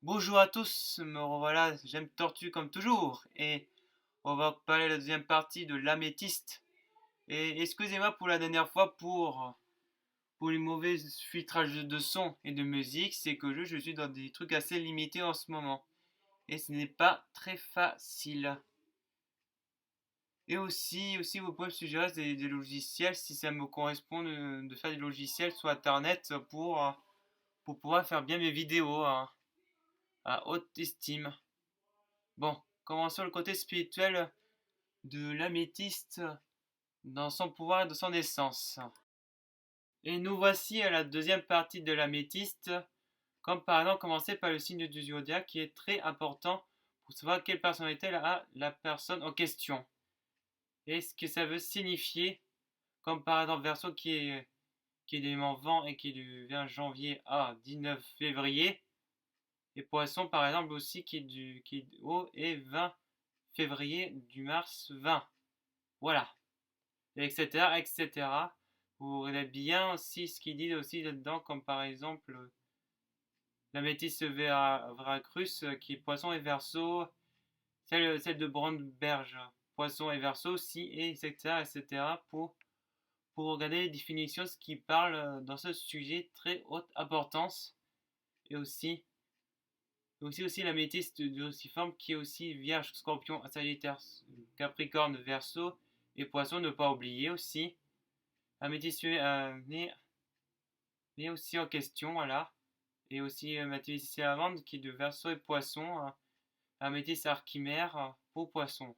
Bonjour à tous, me revoilà, j'aime Tortue comme toujours, et on va parler de la deuxième partie de l'améthyste. Et excusez-moi pour la dernière fois pour les mauvais filtrages de son et de musique, c'est que je suis dans des trucs assez limités en ce moment, et ce n'est pas très facile. Et aussi vous pouvez me suggérer des logiciels si ça me correspond de faire des logiciels sur Internet pour pouvoir faire bien mes vidéos à haute estime. Bon, commençons le côté spirituel de l'améthyste dans son pouvoir et de son essence. Et nous voici à la deuxième partie de l'améthyste, comme par exemple commencer par le signe du zodiaque qui est très important pour savoir quelle personnalité a la personne en question. Et ce que ça veut signifier, comme par exemple Verseau qui est l'élément vent et qui est du 20 janvier à 19 février, et Poisson par exemple aussi qui est haut et 20 février du mars 20. Voilà. Etc., etc. Vous regardez bien aussi ce qu'il dit aussi là-dedans, comme par exemple la métisse Veracruz qui est poisson et verso, celle de Brandberge, poisson et verso aussi, et etc., etc. Pour regarder les définitions, ce qui parle dans ce sujet très haute importance, et aussi la métisse de Luciforme qui est aussi Vierge, Scorpion, Sagittaire, Capricorne, Verseau et Poisson, ne pas oublier aussi. Un métis né aussi en question, voilà. Et aussi Mathéo Lavande qui est de Verseau et Poisson, un métis Archimère pour Poisson.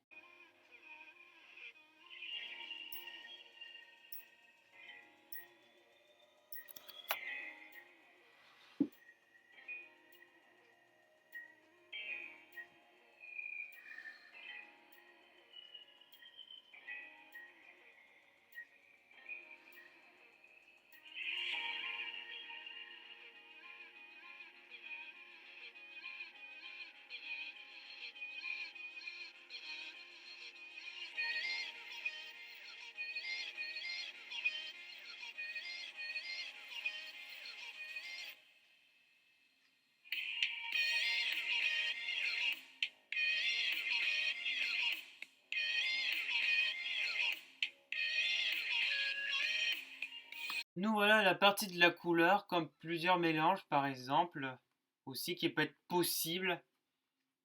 Nous voilà à la partie de la couleur, comme plusieurs mélanges par exemple, aussi qui peut être possible,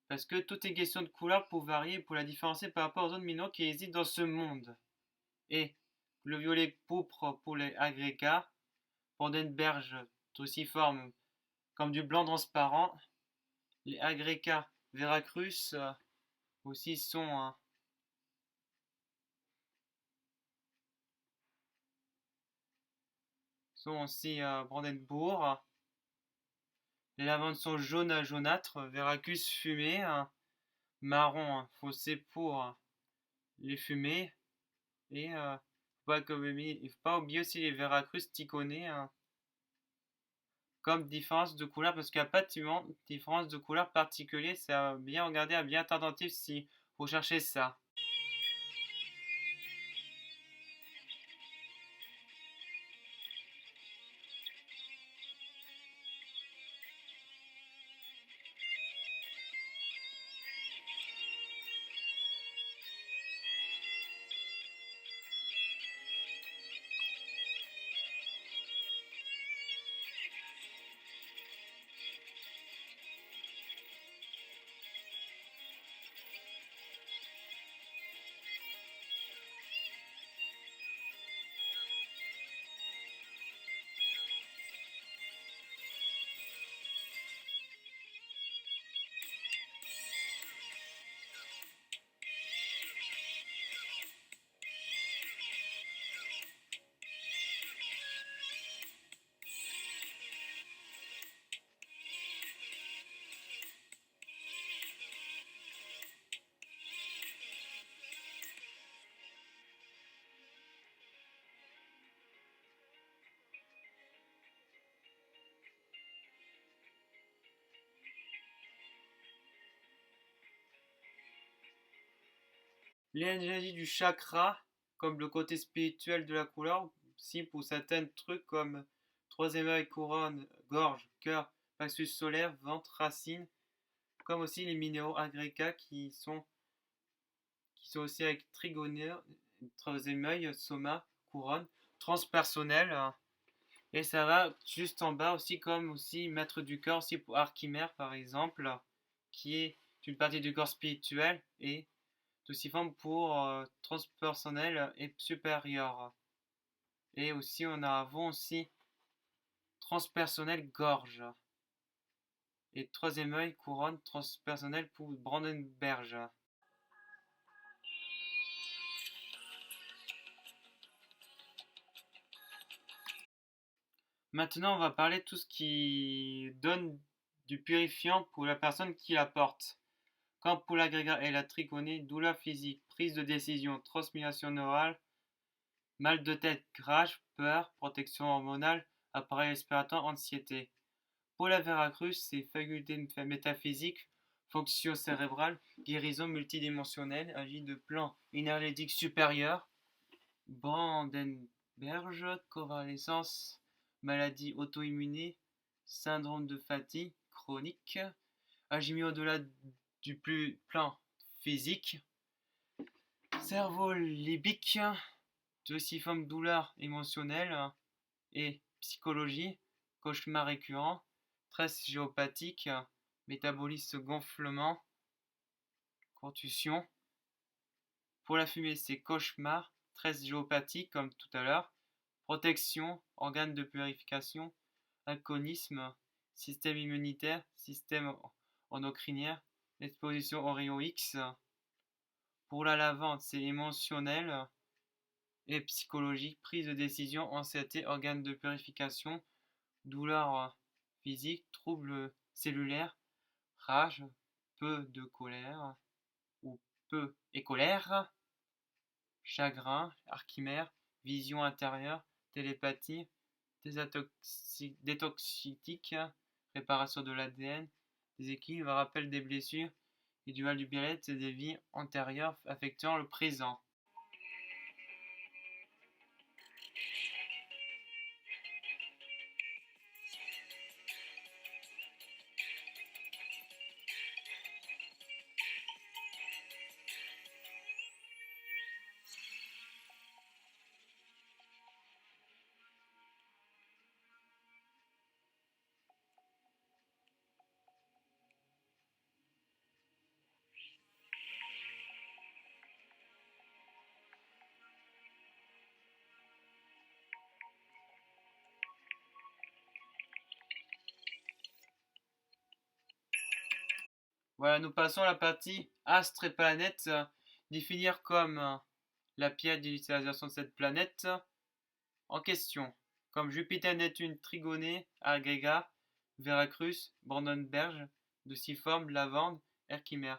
parce que tout est question de couleur pour varier, pour la différencier par rapport aux autres minéraux qui existent dans ce monde. Et le violet pourpre pour les agrégats, Brandenberge truciforme comme du blanc transparent, les agrégats Veracruz aussi sont aussi Brandenbourg. Les lavandes sont jaunes à jaunâtres, Veracruz fumé, marron foncé pour les fumées. Et il faut pas oublier aussi les Veracruz ticonés comme différence de couleur parce qu'il n'y a pas de différence de couleur particulière. C'est à bien regarder, à bien être attentif si vous cherchez ça. L'énergie du chakra, comme le côté spirituel de la couleur, si pour certains trucs comme troisième œil, couronne, gorge, cœur, plexus solaire, ventre, racine, comme aussi les minéraux agrégats qui sont aussi avec trigoneur, troisième œil, soma, couronne, transpersonnel. Et ça va juste en bas aussi comme aussi maître du corps, aussi pour Archimère par exemple, qui est une partie du corps spirituel et aussi forme pour transpersonnel et supérieur. Et aussi on a avant aussi transpersonnel gorge. Et troisième œil, couronne transpersonnelle pour Brandenberg. Maintenant, on va parler de tout ce qui donne du purifiant pour la personne qui la porte. Comme pour l'agrégat et la trigonée, douleur physique, prise de décision, transmission neurale, mal de tête, rage, peur, protection hormonale, appareil respiratoire, anxiété. Pour la Veracruz, c'est faculté métaphysique, fonction cérébrale, guérison multidimensionnelle, agit de plan énergétique supérieur, Brandenberg, convalescence, maladie auto-immune, syndrome de fatigue chronique, agit mieux au-delà du plus plan physique, cerveau libique, forme douleur émotionnelle et psychologie, cauchemar récurrent, stress géopathique, métabolisme gonflement, contusion. Pour la fumée, c'est cauchemar, stress géopathique comme tout à l'heure, protection, organes de purification, alcoolisme, système immunitaire, système endocrinien, exposition Oreo X. Pour la lavande, c'est émotionnel et psychologique, prise de décision, anxiété, organes de purification, douleur physique, troubles cellulaires, rage, peu de colère ou peu et colère, chagrin, archimère, vision intérieure, télépathie, détoxique, réparation de l'ADN, déséquilibre, rappel des blessures, et du mal du bien-être et des vies antérieures affectant le présent. Voilà, nous passons à la partie astres et planètes, définir comme la pierre d'utilisation de cette planète en question, comme Jupiter, Neptune, Trigonée, Agrégat, Veracruz, Brandenberg, de six formes, Lavande, Herkimer.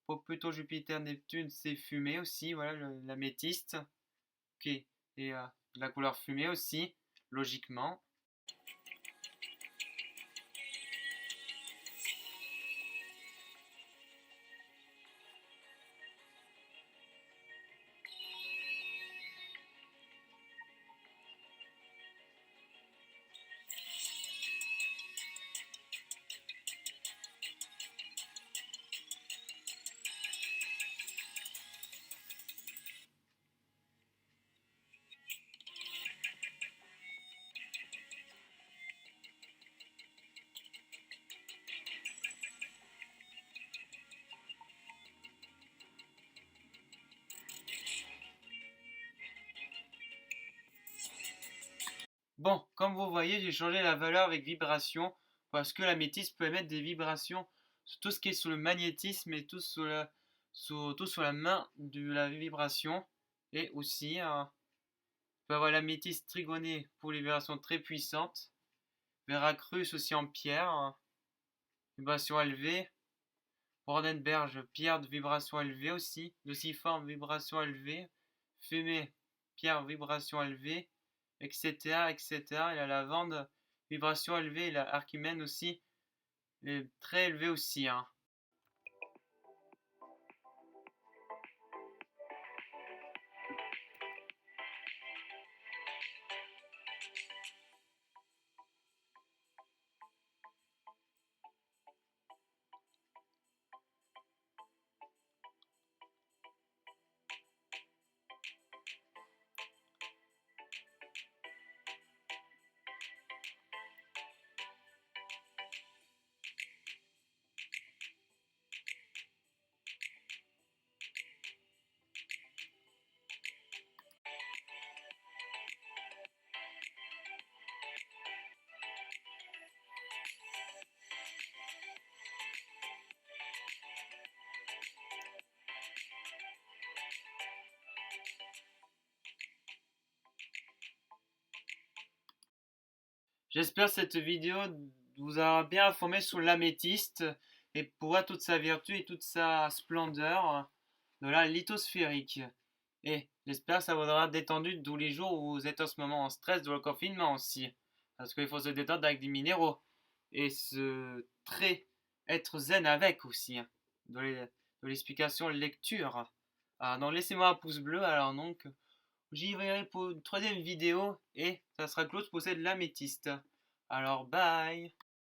Pour Pluton, Jupiter, Neptune, c'est fumé aussi, voilà, l'améthyste, ok, et la couleur fumée aussi, logiquement. Bon, comme vous voyez, j'ai changé la valeur avec vibration parce que l'améthyste peut émettre des vibrations sur tout ce qui est sur le magnétisme et tout sur la main de la vibration. Et aussi, on peut avoir l'améthyste trigonée pour les vibrations très puissantes. Veracruz aussi en pierre, vibration élevée. Brandenberg, pierre de vibration élevée aussi. Luciforme, vibration élevée. Fumée, pierre, vibration élevée, etc., etc. Et la lavande, vibration élevée. Et la archimène aussi, est très élevée aussi. Hein. J'espère que cette vidéo vous aura bien informé sur l'améthyste et pour voir toute sa vertu et toute sa splendeur de la lithosphérique. Et j'espère que ça vous aura détendu tous les jours où vous êtes en ce moment en stress de le confinement aussi. Parce qu'il faut se détendre avec des minéraux. Et être zen avec aussi. De l'explication lecture. Alors donc laissez-moi un pouce bleu. Alors donc j'y verrai pour une troisième vidéo et ça sera close pour cette l'améthyste. Alors bye.